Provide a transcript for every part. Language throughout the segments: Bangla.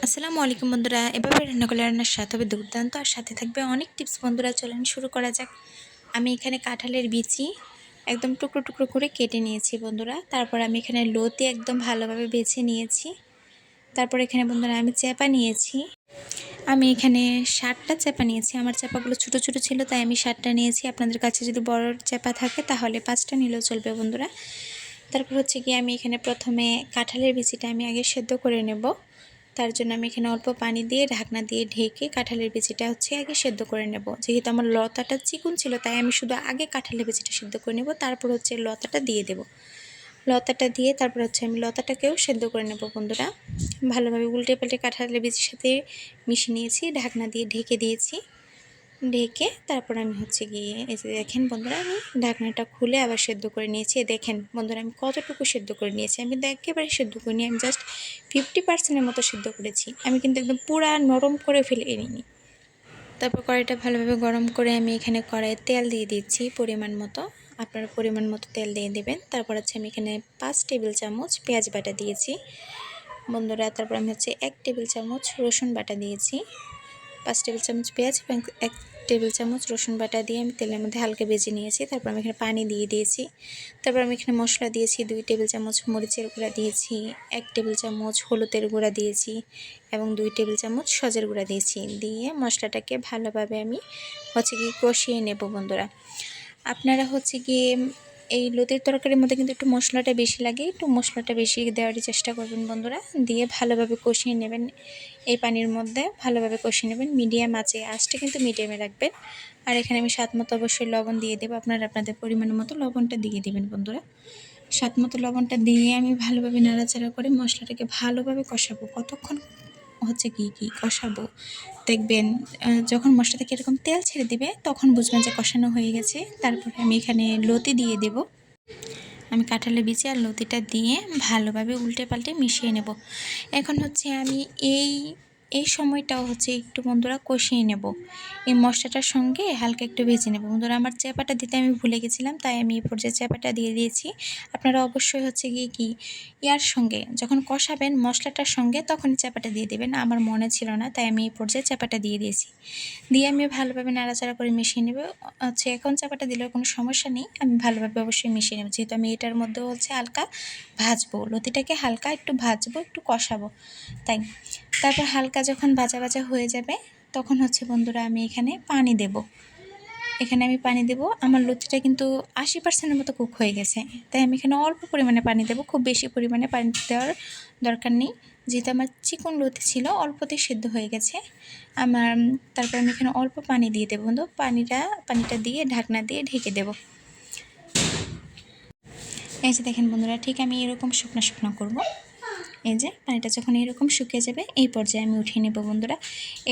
আসসালামু আলাইকুম বন্ধুরা। এভাবে রান্না করলে রান্নার স্বাদ হবে দুর্দান্ত, আর সাথে থাকবে অনেক টিপস। বন্ধুরা চলেন শুরু করা যাক। আমি এখানে কাঁঠালের বিচি একদম টুকরো টুকরো করে কেটে নিয়েছি বন্ধুরা। তারপর আমি এখানে লতি একদম ভালোভাবে বেছে নিয়েছি। তারপর এখানে বন্ধুরা আমি চেপা নিয়েছি। আমি এখানে 7টা চেপা নিয়েছি। আমার চেপাগুলো ছোটো ছোটো ছিল, তাই আমি 7টা নিয়েছি। আপনাদের কাছে যদি বড় চেপা থাকে তাহলে 5টা নিলেও চলবে বন্ধুরা। তারপর হচ্ছে কি আমি এখানে প্রথমে কাঁঠালের বিচিটা আমি আগে সেদ্ধ করে নেব। তার জন্য আমি এখানে অল্প পানি দিয়ে ঢাকনা দিয়ে ঢেকে কাঁঠালের বিচিটা আগে সেদ্ধ করে নেব। যেহেতু আমার লতাটা চিকন ছিল, তাই আমি শুধু আগে কাঁঠালের বিচিটা সেদ্ধ করে নেব, তারপর লতাটা দিয়ে দেব। লতাটা দিয়ে তারপর আমি লতাটাকেও সেদ্ধ করে নেব বন্ধুরা। ভালোভাবে উল্টে পাল্টে কাঁঠালের বিচির সাথে মিশিয়ে নিয়েছি, ঢাকনা দিয়ে ঢেকে দিয়েছি। ঢেকে তারপর আমি গিয়ে এই যে দেখেন বন্ধুরা, আমি ঢাকনাটা খুলে আবার সেদ্ধ করে নিয়েছি। দেখেন বন্ধুরা আমি কতটুকু সেদ্ধ করে নিয়েছি। আমি কিন্তু একেবারে সেদ্ধ করিনি, আমি জাস্ট 50% মতো সেদ্ধ করেছি। আমি কিন্তু একদম পুরা নরম করে ফেলে নিইনি। তারপর কড়াইটা ভালোভাবে গরম করে আমি এখানে কড়াইয়ে তেল দিয়ে দিচ্ছি পরিমাণ মতো। আপনারা পরিমাণ মতো তেল দিয়ে দেবেন। তারপর আমি এখানে 5 টেবিল চামচ পেঁয়াজ বাটা দিয়েছি বন্ধুরা। তারপর আমি 1 টেবিল চামচ রসুন বাটা দিয়েছি। 5 টেবিল চামচ পেঁয়াজ এবং 1 টেবিল চামচ রসুন বাটা দিয়ে আমি তেলের মধ্যে হালকা ভেজে নিয়েছি। তারপর আমি এখানে পানি দিয়ে দিয়েছি। তারপর আমি এখানে মশলা দিয়েছি। 2 টেবিল চামচ মরিচের গুঁড়া দিয়েছি, 1 টেবিল চামচ হলুদের গুঁড়া দিয়েছি এবং 2 টেবিল চামচ সজের গুঁড়া দিয়েছি। দিয়ে মশলাটাকে ভালোভাবে আমি কষিয়ে নেব বন্ধুরা। আপনারা এই লতির তরকারির মধ্যে কিন্তু একটু মশলাটা বেশি লাগে, একটু মশলাটা বেশি দেওয়ার চেষ্টা করবেন বন্ধুরা। দিয়ে ভালোভাবে কষিয়ে নেবেন। এই পানির মধ্যে ভালোভাবে কষিয়ে নেবেন মিডিয়াম আঁচে। আঁচটা কিন্তু মিডিয়ামে রাখবেন। আর এখানে আমি স্বাদ মতো অবশ্যই লবণ দিয়ে দেবো। আপনারা আপনাদের পরিমাণ মতো লবণটা দিয়ে দেবেন বন্ধুরা। স্বাদ মতো লবণটা দিয়ে আমি ভালোভাবে নাড়াচাড়া করে মশলাটাকে ভালোভাবে কষাবো। কতক্ষণ কষাবো দেখবেন, যখন মশলা থেকে এরকম তেল ছেড়ে দিবে তখন বুঝবেন যে কষানো হয়ে গেছে। তারপরে আমি এখানে লতি দিয়ে দেব। আমি কাঁঠালের বিচি আর লতিটা দিয়ে ভালোভাবে উল্টে পাল্টে মিশিয়ে নেব। এখন আমি এই সময়টাও একটু বন্ধুরা কষিয়ে নেব। এই মশলাটার সঙ্গে হালকা একটু ভেজে নেব বন্ধুরা। আমার চেপাটা দিতে আমি ভুলে গেছিলাম, তাই আমি এই পর্যায়ে চেপাটা দিয়ে দিয়েছি। আপনারা অবশ্যই ইয়ার সঙ্গে যখন কষাবেন মশলাটার সঙ্গে তখনই চেপাটা দিয়ে দেবেন। আমার মনে ছিল না, তাই আমি এই পর্যায়ে চেপাটা দিয়ে দিয়েছি। দিয়ে আমি ভালোভাবে নাড়াচাড়া করে মিশিয়ে নেব। এখন চাপাটা দিলেও কোনো সমস্যা নেই, আমি ভালোভাবে অবশ্যই মিশিয়ে নেব। যেহেতু আমি এটার মধ্যেও হালকা ভাজবো, লতিটাকে হালকা একটু ভাজবো, একটু কষাবো, তাই। তারপর হালকা যখন ভাজা ভাজা হয়ে যাবে তখন বন্ধুরা আমি এখানে পানি দেব। এখানে আমি পানি দেব। আমার লতিটা কিন্তু 80%-এর মতো কুক হয়ে গেছে, তাই আমি এখানে অল্প পরিমাণে পানি দেব। খুব বেশি পরিমাণে পানি দেওয়ার দরকার নেই, যেহেতু আমার চিকন লতি ছিল, অল্পতেই সেদ্ধ হয়ে গেছে আমার। তারপর আমি এখানে অল্প পানি দিয়ে দেবো বন্ধু। পানিটা দিয়ে ঢাকনা দিয়ে ঢেকে দেব। এই যে দেখেন বন্ধুরা, ঠিক আমি এরকম শুকনো শুকনো করব। এই যে পানিটা যখন এরকম শুকিয়ে যাবে এই পর্যায়ে আমি উঠিয়ে নেব বন্ধুরা।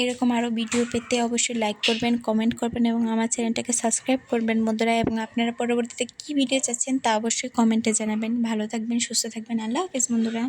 এরকম আরও ভিডিও পেতে অবশ্যই লাইক করবেন, কমেন্ট করবেন এবং আমার চ্যানেলটাকে সাবস্ক্রাইব করবেন বন্ধুরা। এবং আপনারা পরবর্তীতে কী ভিডিও চাচ্ছেন তা অবশ্যই কমেন্টে জানাবেন। ভালো থাকবেন, সুস্থ থাকবেন। আল্লাহ হাফেজ বন্ধুরা।